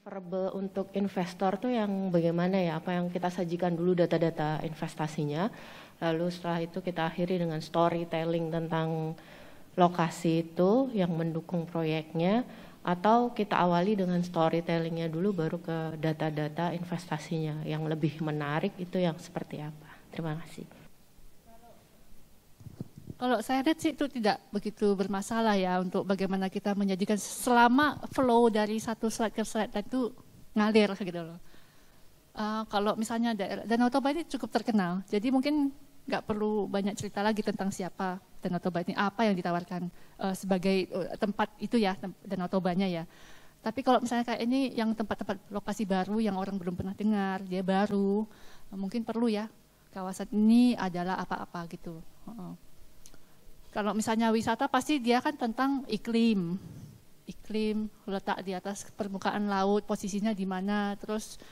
preferable untuk investor tuh yang bagaimana ya, apa yang kita sajikan dulu data-data investasinya, lalu setelah itu kita akhiri dengan storytelling tentang lokasi itu yang mendukung proyeknya, atau kita awali dengan storytellingnya dulu baru ke data-data investasinya yang lebih menarik itu yang seperti apa. Terima kasih. Kalau saya lihat sih itu tidak begitu bermasalah ya untuk bagaimana kita menyajikan selama flow dari satu slide ke slide itu ngalir gitu loh. Kalau misalnya Danau Toba ini cukup terkenal, jadi mungkin nggak perlu banyak cerita lagi tentang siapa Danau Toba ini, apa yang ditawarkan sebagai tempat itu ya, Danau Tobanya ya. Tapi kalau misalnya kayak ini yang tempat-tempat lokasi baru yang orang belum pernah dengar, dia baru, mungkin perlu ya kawasan ini adalah apa-apa gitu. Kalau misalnya wisata pasti dia kan tentang iklim letak di atas permukaan laut, posisinya di mana, terus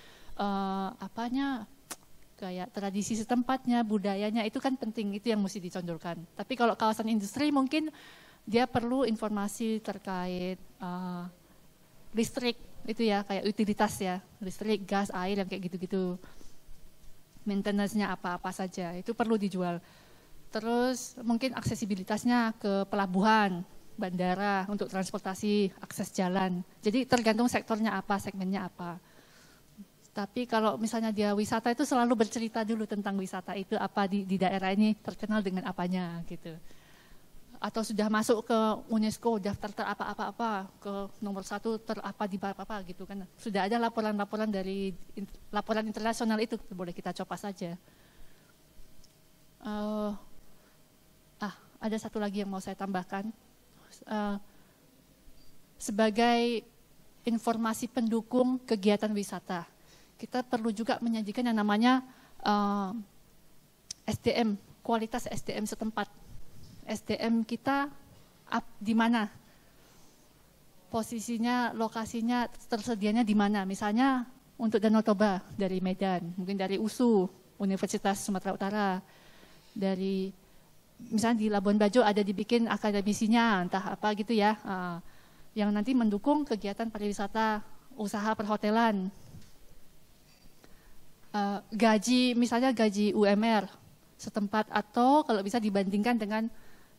kayak tradisi setempatnya, budayanya itu kan penting, itu yang mesti dicontohkan. Tapi kalau kawasan industri mungkin dia perlu informasi terkait listrik itu ya, kayak utilitas ya, listrik, gas, air yang kayak gitu-gitu. Maintenance-nya apa-apa saja, itu perlu dijual. Terus mungkin aksesibilitasnya ke pelabuhan, bandara, untuk transportasi, akses jalan. Jadi tergantung sektornya apa, segmennya apa. Tapi kalau misalnya dia wisata itu selalu bercerita dulu tentang wisata itu apa di daerah ini terkenal dengan apanya gitu. Atau sudah masuk ke UNESCO daftar apa-apa ke nomor 1 terapa di apa gitu kan. Sudah ada laporan-laporan dari laporan internasional itu, boleh kita coba saja. Ada satu lagi yang mau saya tambahkan. Sebagai informasi pendukung kegiatan wisata, kita perlu juga menyajikan yang namanya SDM, kualitas SDM setempat. SDM kita di mana? Posisinya, lokasinya, tersedianya di mana? Misalnya untuk Danau Toba dari Medan, mungkin dari USU, Universitas Sumatera Utara, dari misalnya di Labuan Bajo ada dibikin akademisinya, entah apa gitu ya, yang nanti mendukung kegiatan pariwisata, usaha perhotelan. Gaji, misalnya gaji UMR setempat, atau kalau bisa dibandingkan dengan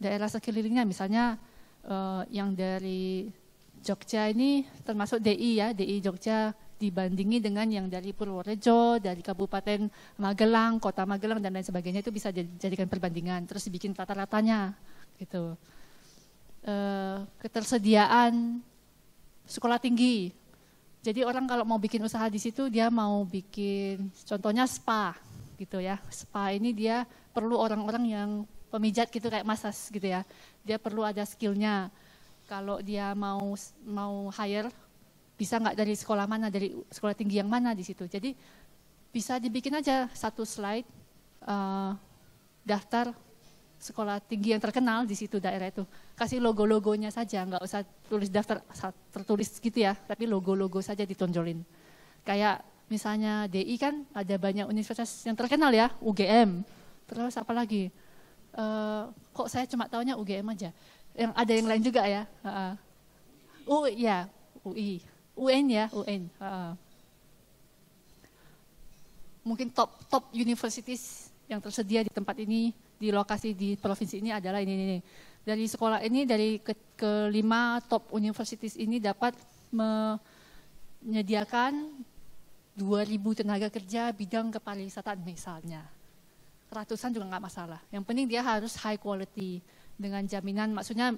daerah sekelilingnya, misalnya yang dari Jogja ini termasuk DI ya, DI Jogja dibandingi dengan yang dari Purworejo, dari Kabupaten Magelang, Kota Magelang dan lain sebagainya, itu bisa dijadikan perbandingan, terus dibikin rata-ratanya gitu. Ketersediaan sekolah tinggi. Jadi orang kalau mau bikin usaha di situ, dia mau bikin contohnya spa gitu ya. Spa ini dia perlu orang-orang yang pemijat gitu kayak massage gitu ya. Dia perlu ada skillnya. Kalau dia mau hire, bisa nggak dari sekolah mana, dari sekolah tinggi yang mana di situ. Jadi bisa dibikin aja satu slide daftar sekolah tinggi yang terkenal di situ daerah itu. Kasih logo-logonya saja, nggak usah tulis daftar tertulis gitu ya, tapi logo-logo saja ditonjolin. Kayak misalnya DI kan ada banyak universitas yang terkenal ya, UGM. Terus apa lagi? Kok saya cuma taunya UGM aja? Yang ada yang lain juga ya. UI. UN ya, UN. Mungkin top universities yang tersedia di tempat ini, di lokasi di provinsi ini adalah ini. Dari sekolah ini, dari kelima top universities ini dapat menyediakan 2.000 tenaga kerja bidang kepariwisataan misalnya. Ratusan juga nggak masalah. Yang penting dia harus high quality dengan jaminan, maksudnya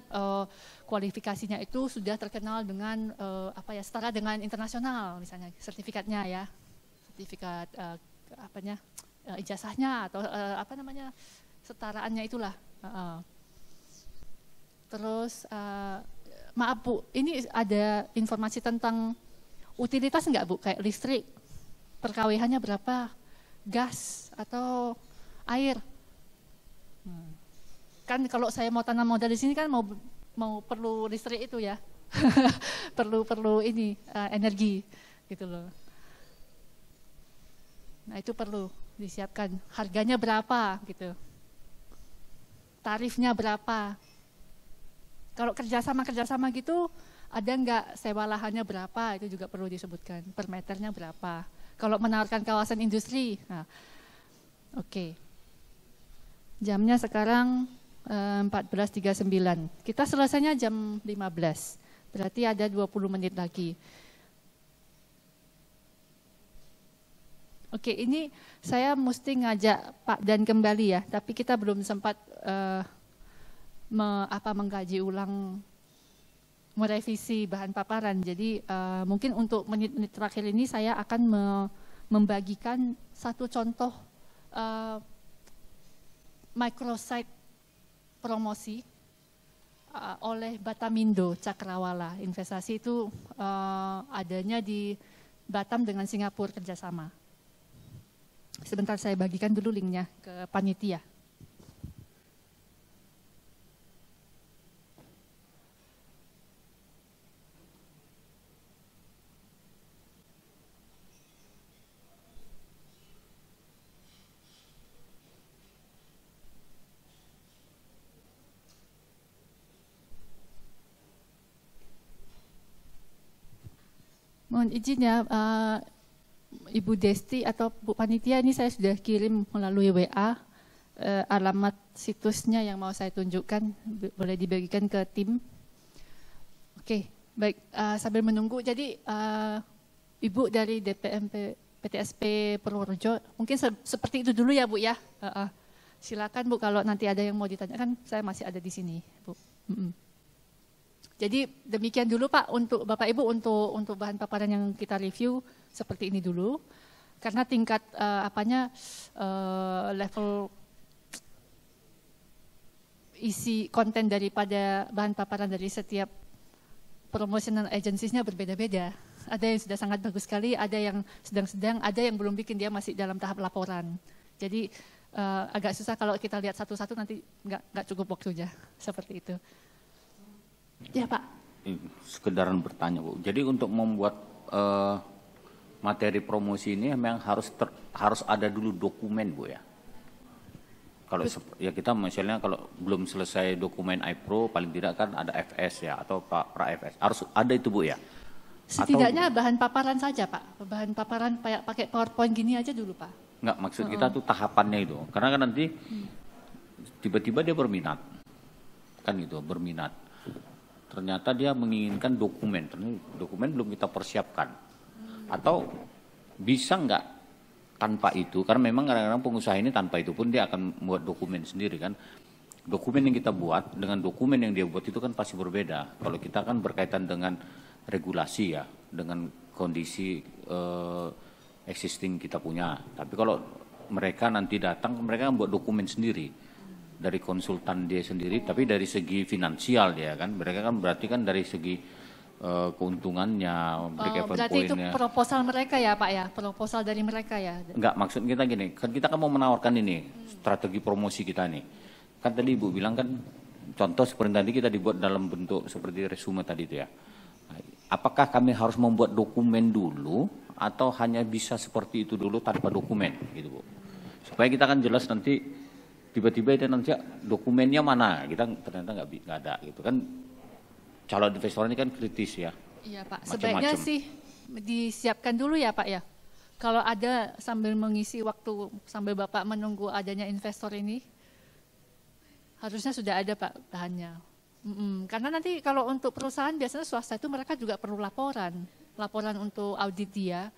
kualifikasinya itu sudah terkenal dengan setara dengan internasional, misalnya sertifikatnya ya, sertifikat ijazahnya atau setaraannya itulah. Terus maaf Bu, ini ada informasi tentang utilitas enggak Bu, kayak listrik, per KWH-nya berapa, gas atau air? Kan kalau saya mau tanam modal di sini kan mau perlu listrik itu ya, perlu ini energi gitu loh. Nah itu perlu disiapkan, harganya berapa gitu, tarifnya berapa. Kalau kerjasama gitu ada nggak sewa lahannya berapa, itu juga perlu disebutkan, per meternya berapa. Kalau menawarkan kawasan industri, nah oke. Jamnya sekarang 14.39, kita selesainya jam 15, berarti ada 20 menit lagi. Oke, ini saya mesti ngajak Pak Dan kembali ya, tapi kita belum sempat mengkaji ulang, merevisi bahan paparan. Jadi mungkin untuk menit-menit terakhir ini saya akan membagikan satu contoh microsite promosi oleh Batamindo Cakrawala. Investasi itu adanya di Batam dengan Singapura kerjasama. Sebentar saya bagikan dulu linknya ke panitia. Mohon izin ya, Ibu Desti atau Bu Panitia, ini saya sudah kirim melalui WA alamat situsnya yang mau saya tunjukkan, boleh dibagikan ke tim. Oke, baik, sambil menunggu, jadi Ibu dari DPMP PTSP Purworejo, mungkin seperti itu dulu ya Bu ya. Silakan Bu, kalau nanti ada yang mau ditanyakan, saya masih ada di sini Bu. Jadi demikian dulu Pak untuk Bapak Ibu untuk bahan paparan yang kita review seperti ini dulu, karena tingkat level isi konten daripada bahan paparan dari setiap promotional agencies-nya berbeda-beda. Ada yang sudah sangat bagus sekali, ada yang sedang-sedang, ada yang belum bikin, dia masih dalam tahap laporan. Jadi agak susah kalau kita lihat satu-satu, nanti nggak cukup waktunya seperti itu. Ya Pak. Sekedaran bertanya Bu. Jadi untuk membuat materi promosi ini memang harus ada dulu dokumen Bu ya. Kalau ya kita misalnya kalau belum selesai dokumen iPro paling tidak kan ada FS ya atau pra FS. Harus ada itu Bu ya. Setidaknya bahan paparan saja Pak. Bahan paparan pakai PowerPoint gini aja dulu Pak. Enggak, maksud kita tuh tahapannya itu. Karena kan nanti tiba-tiba dia berminat. Kan gitu, berminat. Ternyata dia menginginkan dokumen, dokumen belum kita persiapkan. Atau bisa nggak tanpa itu, karena memang kadang-kadang pengusaha ini tanpa itu pun dia akan membuat dokumen sendiri kan. Dokumen yang kita buat dengan dokumen yang dia buat itu kan pasti berbeda. Kalau kita kan berkaitan dengan regulasi ya, dengan kondisi existing kita punya. Tapi kalau mereka nanti datang, mereka membuat dokumen sendiri. Dari konsultan dia sendiri, tapi dari segi finansial ya kan, mereka kan berarti kan dari segi keuntungannya, berarti itu proposal mereka ya Pak ya, proposal dari mereka ya? Enggak, maksud kita gini, kan kita kan mau menawarkan ini, strategi promosi kita nih. Kan tadi Ibu bilang kan, contoh seperti tadi kita dibuat dalam bentuk seperti resume tadi itu ya. Apakah kami harus membuat dokumen dulu, atau hanya bisa seperti itu dulu tanpa dokumen gitu Bu? Supaya kita kan jelas nanti, tiba-tiba itu nanti dokumennya mana, kita ternyata nggak ada gitu kan. Calon investor ini kan kritis ya. Iya Pak, sebaiknya sih disiapkan dulu ya Pak ya. Kalau ada sambil mengisi waktu, sambil Bapak menunggu adanya investor ini, harusnya sudah ada Pak bahannya. Karena nanti kalau untuk perusahaan biasanya swasta itu mereka juga perlu laporan untuk audit dia,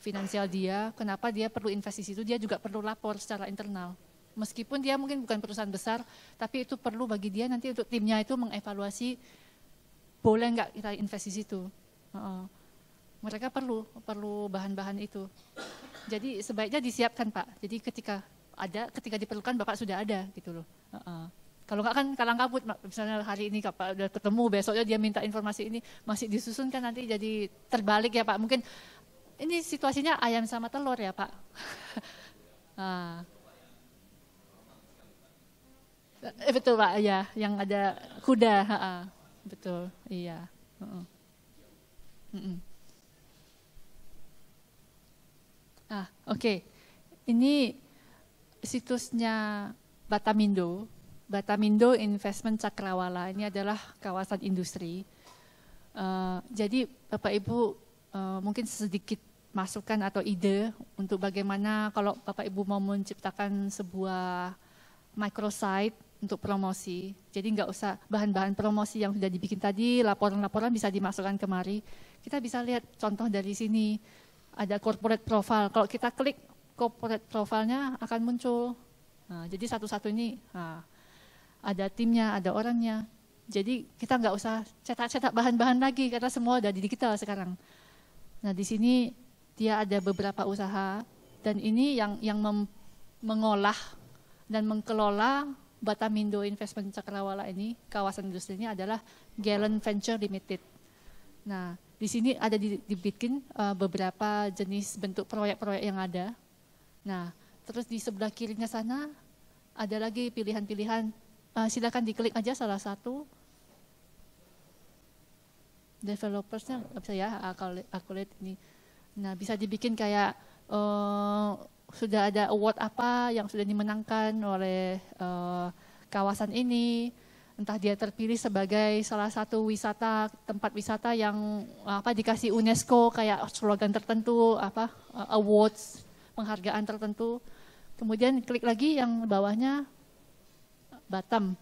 finansial dia, kenapa dia perlu investasi itu, dia juga perlu lapor secara internal. Meskipun dia mungkin bukan perusahaan besar, tapi itu perlu bagi dia nanti untuk timnya itu mengevaluasi boleh nggak kita investasi di situ. Mereka perlu bahan-bahan itu. Jadi sebaiknya disiapkan Pak. Jadi ketika diperlukan Bapak sudah ada gitu loh. Kalau nggak kan kalang kabut, misalnya hari ini Pak udah ketemu, besoknya dia minta informasi ini masih disusun kan, nanti jadi terbalik ya Pak. Mungkin ini situasinya ayam sama telur ya Pak. Betul Pak, ya, yang ada kuda, betul, iya. Oke. Ini situsnya Batamindo Investment Cakrawala. Ini adalah kawasan industri. Jadi Bapak Ibu mungkin sedikit masukan atau ide untuk bagaimana kalau Bapak Ibu mau menciptakan sebuah microsite untuk promosi. Jadi nggak usah bahan-bahan promosi yang sudah dibikin tadi, laporan-laporan bisa dimasukkan kemari. Kita bisa lihat contoh dari sini, ada corporate profile. Kalau kita klik corporate profile-nya akan muncul. Nah, jadi satu-satu ini ada timnya, ada orangnya. Jadi kita nggak usah cetak-cetak bahan-bahan lagi karena semua udah digital sekarang. Nah di sini dia ada beberapa usaha dan ini yang mengolah dan mengelola Batamindo Investment Cakrawala ini, kawasan industri ini adalah Galen Venture Limited. Nah di sini ada dibikin beberapa jenis bentuk proyek-proyek yang ada. Nah terus di sebelah kirinya sana ada lagi pilihan-pilihan. Silakan diklik aja salah satu. Developersnya nggak bisa ya, aku lihat ini. Nah bisa dibikin kayak sudah ada award apa yang sudah dimenangkan oleh kawasan ini. Entah dia terpilih sebagai salah satu tempat wisata yang dikasih UNESCO kayak slogan tertentu, awards, penghargaan tertentu. Kemudian klik lagi yang bawahnya Batam,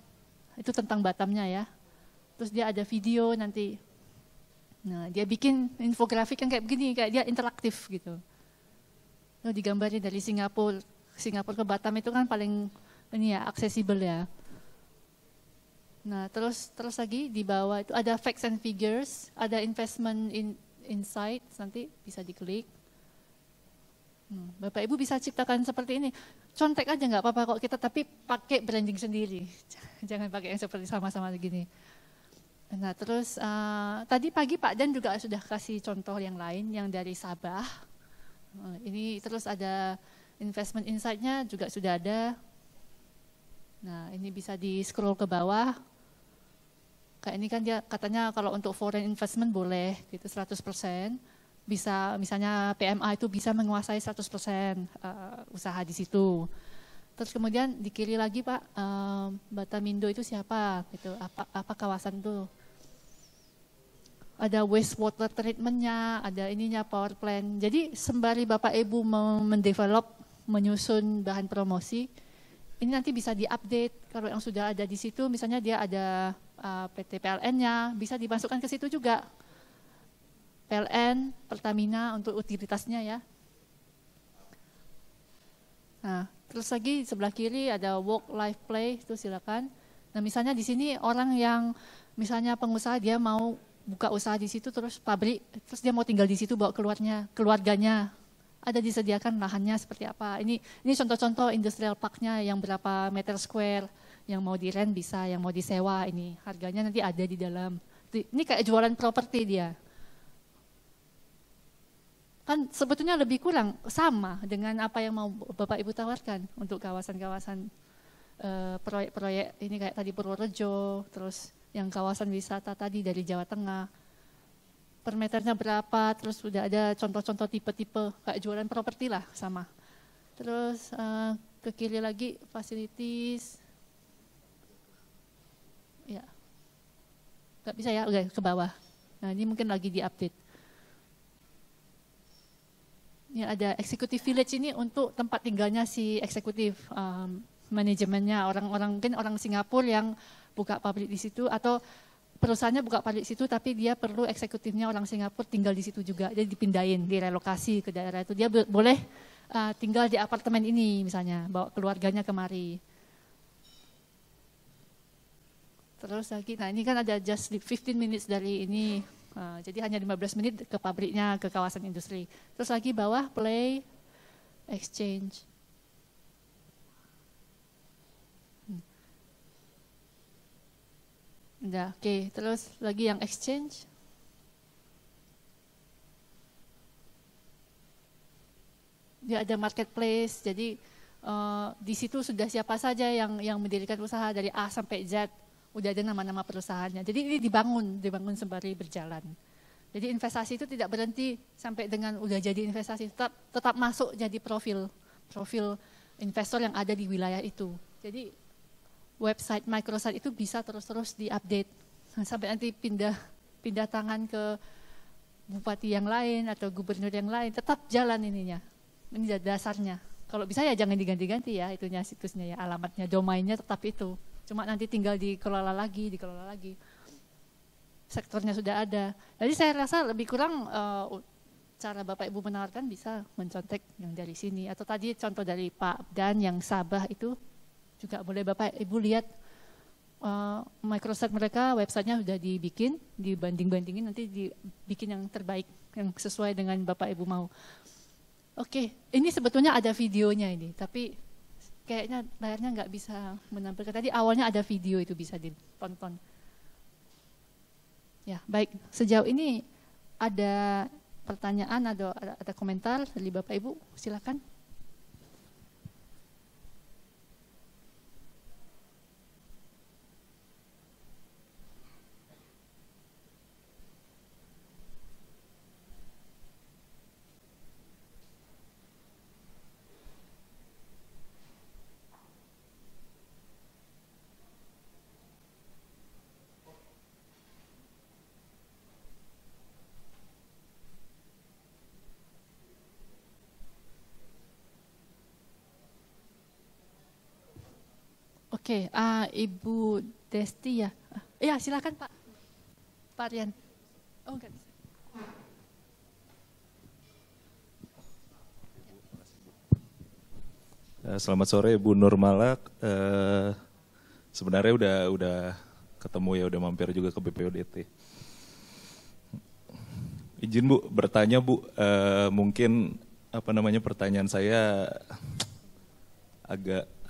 itu tentang Batamnya ya. Terus dia ada video nanti. Nah dia bikin infografik yang kayak begini, kayak dia interaktif gitu. Lalu digambarin dari Singapura ke Batam itu kan paling ini ya, aksesibel ya. Nah terus lagi di bawah itu ada facts and figures, ada investment insights, nanti bisa diklik. Bapak Ibu bisa ciptakan seperti ini. Contek aja nggak apa-apa kok kita, tapi pakai branding sendiri. Jangan pakai yang seperti sama-sama begini. Nah terus tadi pagi Pak Dan juga sudah kasih contoh yang lain yang dari Sabah. Ini terus ada investment insight-nya juga sudah ada. Nah ini bisa di scroll ke bawah. Kayak ini kan dia katanya kalau untuk foreign investment boleh gitu 100%. Bisa misalnya PMA itu bisa menguasai 100% usaha di situ. Terus kemudian di kiri lagi Pak, Batamindo itu siapa gitu, apa kawasan itu. Ada wastewater treatment-nya, ada ininya power plant. Jadi sembari Bapak Ibu mendevelop, menyusun bahan promosi, ini nanti bisa diupdate. Kalau yang sudah ada di situ misalnya dia ada PT PLN-nya, bisa dimasukkan ke situ juga. PLN, Pertamina untuk utilitasnya ya. Nah, terus lagi sebelah kiri ada work, life, play, itu silakan. Nah misalnya di sini orang yang misalnya pengusaha dia mau buka usaha di situ terus pabrik, terus dia mau tinggal di situ bawa keluarganya. Ada disediakan lahannya seperti apa. Ini contoh-contoh industrial park-nya yang berapa meter square, yang mau di-rent bisa, yang mau disewa ini. Harganya nanti ada di dalam. Ini kayak jualan properti dia. Kan sebetulnya lebih kurang sama dengan apa yang mau Bapak Ibu tawarkan untuk kawasan-kawasan proyek-proyek ini kayak tadi Purworejo, terus yang kawasan wisata tadi dari Jawa Tengah. Per meternya berapa, terus sudah ada contoh-contoh tipe-tipe kayak jualan properti lah sama. Terus ke kiri lagi facilities. Ya. Nggak bisa ya, oke, ke bawah. Nah ini mungkin lagi diupdate. Ini ada executive village ini untuk tempat tinggalnya si eksekutif, manajemennya orang-orang mungkin orang Singapura yang buka pabrik di situ atau perusahaannya buka pabrik di situ tapi dia perlu eksekutifnya orang Singapura tinggal di situ juga, jadi dipindahin, direlokasi ke daerah itu. Dia boleh tinggal di apartemen ini misalnya, bawa keluarganya kemari. Terus lagi, nah ini kan ada just 15 minutes dari ini. Jadi hanya 15 menit ke pabriknya, ke kawasan industri. Terus lagi bawah play, exchange. Udah, oke. Terus lagi yang exchange. Dia ada marketplace, jadi di situ sudah siapa saja yang mendirikan usaha dari A sampai Z. Udah ada nama-nama perusahaannya. Jadi ini dibangun sembari berjalan. Jadi investasi itu tidak berhenti sampai dengan udah jadi investasi, tetap masuk jadi profil investor yang ada di wilayah itu. Jadi website microsite itu bisa terus-terus diupdate sampai nanti pindah pindah tangan ke bupati yang lain atau gubernur yang lain, tetap jalan ininya. Ini dasarnya. Kalau bisa ya jangan diganti-ganti ya itunya situsnya ya, alamatnya, domainnya tetap itu. Cuma nanti tinggal dikelola lagi. Sektornya sudah ada. Jadi saya rasa lebih kurang cara Bapak Ibu menawarkan bisa mencontek yang dari sini. Atau tadi contoh dari Pak Dan yang Sabah itu juga boleh Bapak Ibu lihat microsite mereka, websitenya sudah dibikin, dibanding-bandingin nanti dibikin yang terbaik, yang sesuai dengan Bapak Ibu mau. Oke, ini sebetulnya ada videonya ini, tapi kayaknya layarnya nggak bisa menampilkan. Tadi awalnya ada video itu bisa ditonton. Ya, baik. Sejauh ini ada pertanyaan, ada komentar dari Bapak Ibu, silakan. Oke, Ibu Desti ya. Iya, silakan Pak. Pak Rian. Oh, enggak bisa. Selamat sore Bu Nurmala. Sebenarnya udah ketemu ya, udah mampir juga ke BPODT. Izin Bu bertanya Bu, mungkin pertanyaan saya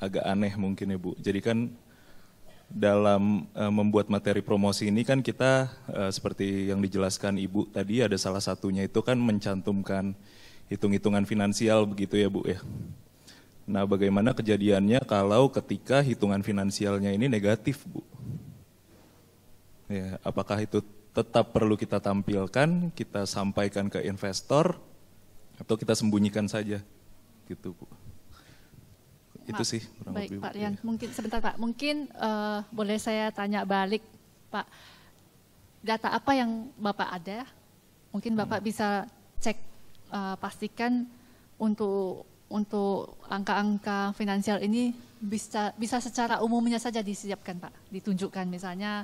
agak aneh mungkin ya Bu. Jadi kan dalam membuat materi promosi ini kan kita seperti yang dijelaskan Ibu tadi, ada salah satunya itu kan mencantumkan hitung-hitungan finansial begitu ya Bu ya. Nah bagaimana kejadiannya kalau ketika hitungan finansialnya ini negatif Bu? Ya, apakah itu tetap perlu kita tampilkan, kita sampaikan ke investor, atau kita sembunyikan saja gitu Bu? Itu sih kurang baik lebih. Pak Rian, mungkin sebentar Pak, mungkin boleh saya tanya balik Pak, data apa yang Bapak ada, mungkin Bapak bisa cek pastikan untuk angka-angka finansial ini bisa secara umumnya saja disiapkan Pak, ditunjukkan misalnya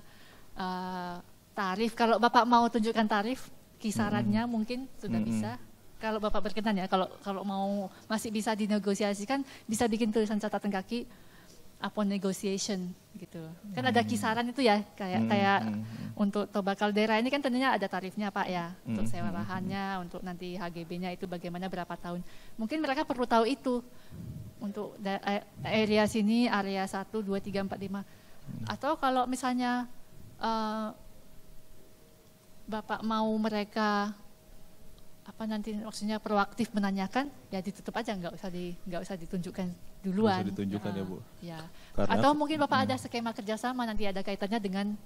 tarif, kalau Bapak mau tunjukkan tarif kisarannya mungkin sudah bisa. Kalau Bapak berkenan ya, kalau mau masih bisa dinegosiasikan, bisa bikin tulisan catatan kaki upon negotiation gitu. Kan ada kisaran itu ya, kayak untuk Toba Caldera ini kan tentunya ada tarifnya Pak ya, untuk sewa lahannya, untuk nanti HGB-nya itu bagaimana berapa tahun. Mungkin mereka perlu tahu itu untuk area sini, area 1, 2, 3, 4, 5. Atau kalau misalnya Bapak mau mereka nanti maksudnya proaktif menanyakan, ya ditutup aja, nggak usah ditunjukkan duluan. Nggak usah ditunjukkan ya Bu. Ya. Karena, atau mungkin Bapak ada skema kerjasama, nanti ada kaitannya dengan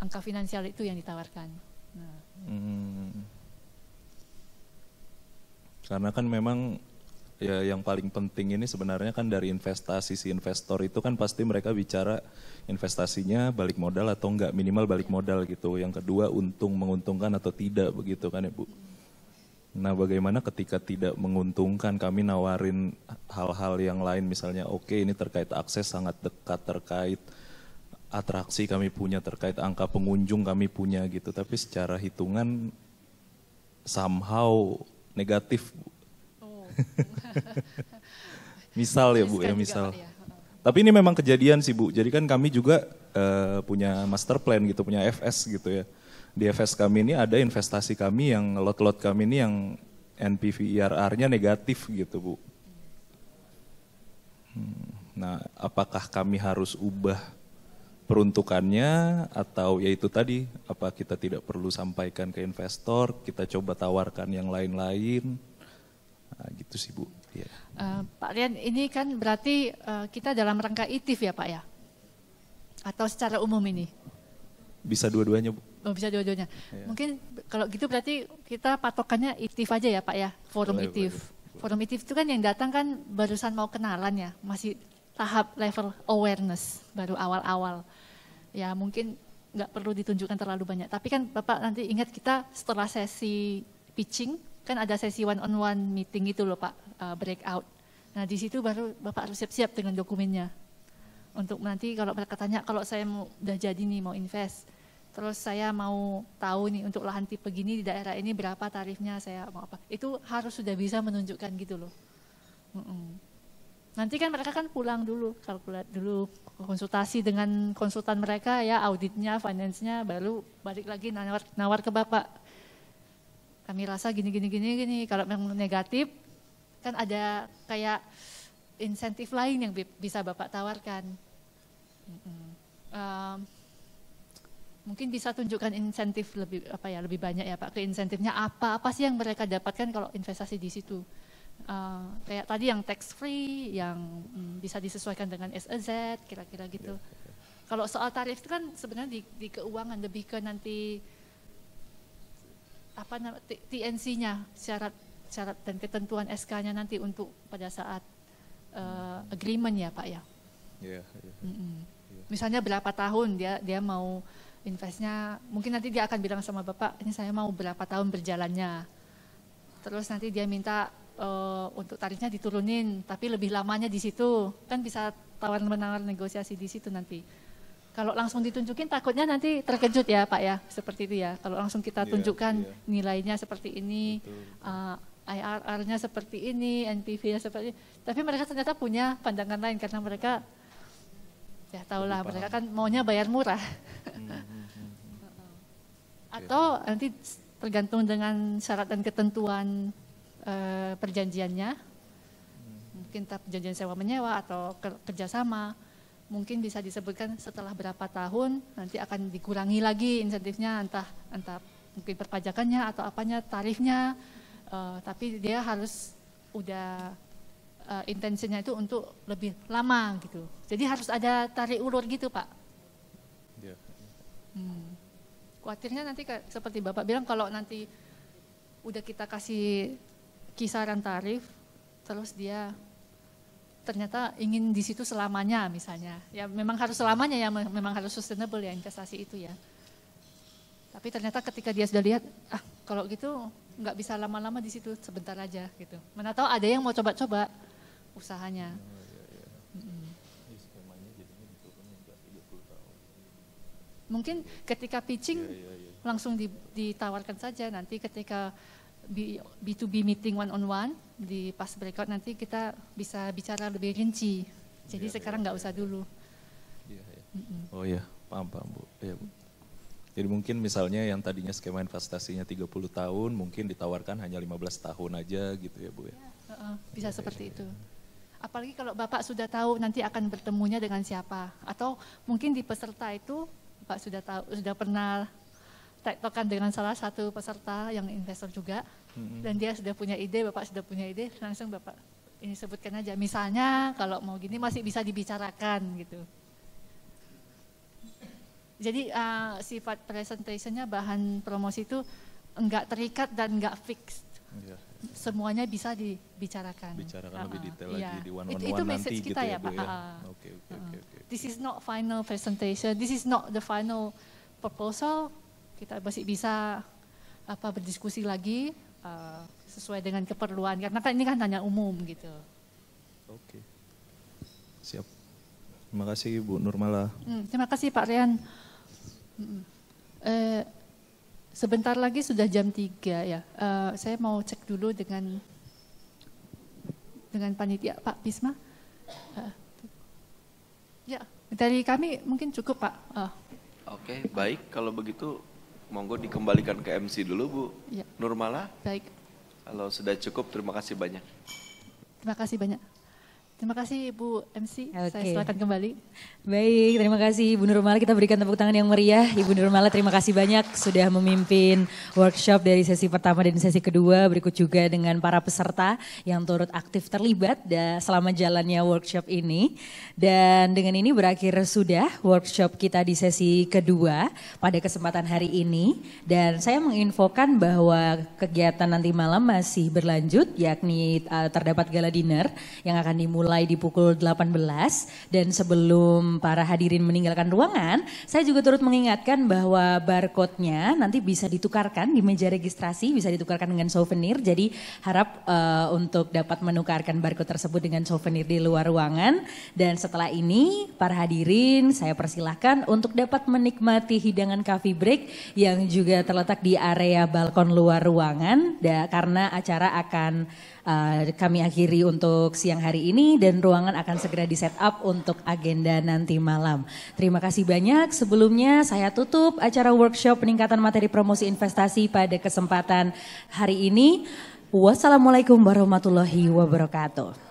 angka finansial itu yang ditawarkan. Nah. Karena kan memang ya yang paling penting ini sebenarnya kan dari investasi, si investor itu kan pasti mereka bicara investasinya balik modal atau enggak, minimal balik modal gitu. Yang kedua menguntungkan atau tidak begitu kan ya Bu. Nah bagaimana ketika tidak menguntungkan, kami nawarin hal-hal yang lain, misalnya oke, ini terkait akses sangat dekat, terkait atraksi kami punya, terkait angka pengunjung kami punya gitu, tapi secara hitungan somehow negatif Bu. Oh. Misal ya Bu ya, misal. Tapi ini memang kejadian sih Bu, jadi kan kami juga punya master plan gitu, punya FS gitu ya. Di FS kami ini ada investasi kami yang lot-lot kami ini yang NPV IRR-nya negatif gitu Bu. Nah apakah kami harus ubah peruntukannya atau ya itu tadi, apa kita tidak perlu sampaikan ke investor, kita coba tawarkan yang lain-lain, nah, gitu sih Bu. Ya. Pak Rian, ini kan berarti kita dalam rangka ITIF ya Pak ya? Atau secara umum ini? Bisa dua-duanya Bu. Oh, bisa dua-duanya. Ya. Mungkin kalau gitu berarti kita patokannya ITIF aja ya Pak ya, forum Boleh, ITIF. boleh. Forum ITIF itu kan yang datang kan barusan mau kenalan ya, masih tahap level awareness, baru awal-awal. Ya mungkin nggak perlu ditunjukkan terlalu banyak. Tapi kan Bapak nanti ingat kita setelah sesi pitching, kan ada sesi one-on-one meeting itu loh Pak, breakout. Nah di situ baru Bapak harus siap-siap dengan dokumennya. Untuk nanti kalau mereka tanya, kalau saya udah jadi nih mau invest, terus saya mau tahu nih untuk lahan tipe gini di daerah ini berapa tarifnya, saya mau apa. Itu harus sudah bisa menunjukkan gitu loh. Nanti kan mereka kan pulang dulu, kalkulat dulu, konsultasi dengan konsultan mereka ya, auditnya, finance-nya, baru balik lagi nawar ke Bapak. Kami rasa gini, kalau memang negatif, kan ada kayak insentif lain yang bisa Bapak tawarkan. Mungkin bisa tunjukkan insentif lebih banyak ya Pak, ke insentifnya apa sih yang mereka dapatkan kalau investasi di situ. Kayak tadi yang tax free, yang bisa disesuaikan dengan SEZ, kira-kira gitu. Kalau soal tarif itu kan sebenarnya di keuangan lebih ke nanti TNC-nya, syarat dan ketentuan SK-nya nanti untuk pada saat agreement ya Pak ya. Misalnya berapa tahun dia mau investnya, mungkin nanti dia akan bilang sama Bapak, ini saya mau berapa tahun berjalannya. Terus nanti dia minta untuk tarifnya diturunin, tapi lebih lamanya di situ, kan bisa tawar-menawar negosiasi di situ nanti. Kalau langsung ditunjukin takutnya nanti terkejut ya Pak ya, seperti itu ya. Kalau langsung kita tunjukkan nilainya seperti ini, IRR-nya seperti ini, NPV-nya seperti ini. Tapi mereka ternyata punya pandangan lain karena mereka, ya tahulah mereka kan maunya bayar murah. Atau nanti tergantung dengan syarat dan ketentuan perjanjiannya, mungkin perjanjian sewa menyewa atau kerjasama, mungkin bisa disebutkan setelah berapa tahun nanti akan dikurangi lagi insentifnya, entah mungkin perpajakannya atau apanya, tarifnya, tapi dia harus udah intensinya itu untuk lebih lama gitu. Jadi harus ada tarik ulur gitu Pak. Khawatirnya nanti seperti Bapak bilang, kalau nanti udah kita kasih kisaran tarif, terus dia ternyata ingin di situ selamanya misalnya. Ya memang harus selamanya ya, memang harus sustainable ya investasi itu ya. Tapi ternyata ketika dia sudah lihat, kalau gitu nggak bisa lama-lama di situ, sebentar aja gitu. Mana tahu ada yang mau coba-coba usahanya. Mungkin ketika pitching langsung ditawarkan saja, nanti ketika B2B meeting one-on-one, di pas breakout nanti kita bisa bicara lebih rinci. Jadi sekarang nggak usah dulu. Oh iya, paham Bu. Iya, Bu. Jadi mungkin misalnya yang tadinya skema investasinya 30 tahun, mungkin ditawarkan hanya 15 tahun aja gitu ya Bu ya. Bisa seperti itu. Apalagi kalau Bapak sudah tahu nanti akan bertemunya dengan siapa. Atau mungkin di peserta itu Bapak sudah pernah tektokan dengan salah satu peserta yang investor juga, dan dia sudah punya ide, Bapak sudah punya ide, langsung Bapak ini sebutkan aja. Misalnya kalau mau gini masih bisa dibicarakan gitu. Jadi sifat presentationnya, bahan promosi itu enggak terikat dan enggak fixed. Semuanya bisa dibicarakan. Bicarakan lebih detail lagi di one-on-one itu message nanti kita gitu ya Pak. Oke. This is not final presentation, this is not the final proposal. Kita masih bisa berdiskusi lagi sesuai dengan keperluan, karena kan ini kan hanya umum gitu. Oke. Siap. Terima kasih Bu Nurmala. Terima kasih Pak Rian. Sebentar lagi sudah jam 3 ya. Saya mau cek dulu dengan panitia Pak Bisma. Ya, dari kami mungkin cukup Pak. Oke, baik. Kalau begitu monggo dikembalikan ke MC dulu Bu ya. Nurmala. Baik. Kalau sudah cukup, terima kasih banyak. Terima kasih banyak. Terima kasih Bu MC, Saya silakan kembali. Baik, terima kasih Ibu Nurmala. Kita berikan tepuk tangan yang meriah. Ibu Nurmala, terima kasih banyak sudah memimpin workshop dari sesi pertama dan sesi kedua. Berikut juga dengan para peserta yang turut aktif terlibat selama jalannya workshop ini. Dan dengan ini berakhir sudah workshop kita di sesi kedua pada kesempatan hari ini. Dan saya menginfokan bahwa kegiatan nanti malam masih berlanjut, yakni terdapat gala dinner yang akan dimulai dimulai di pukul 18 dan sebelum para hadirin meninggalkan ruangan, saya juga turut mengingatkan bahwa barcode-nya nanti bisa ditukarkan di meja registrasi, bisa ditukarkan dengan souvenir. Jadi harap untuk dapat menukarkan barcode tersebut dengan souvenir di luar ruangan. Dan setelah ini para hadirin saya persilahkan untuk dapat menikmati hidangan coffee break yang juga terletak di area balkon luar ruangan. Karena acara akan kami akhiri untuk siang hari ini dan ruangan akan segera di set up untuk agenda nanti malam. Terima kasih banyak. Sebelumnya saya tutup acara workshop peningkatan materi promosi investasi pada kesempatan hari ini. Wassalamualaikum warahmatullahi wabarakatuh.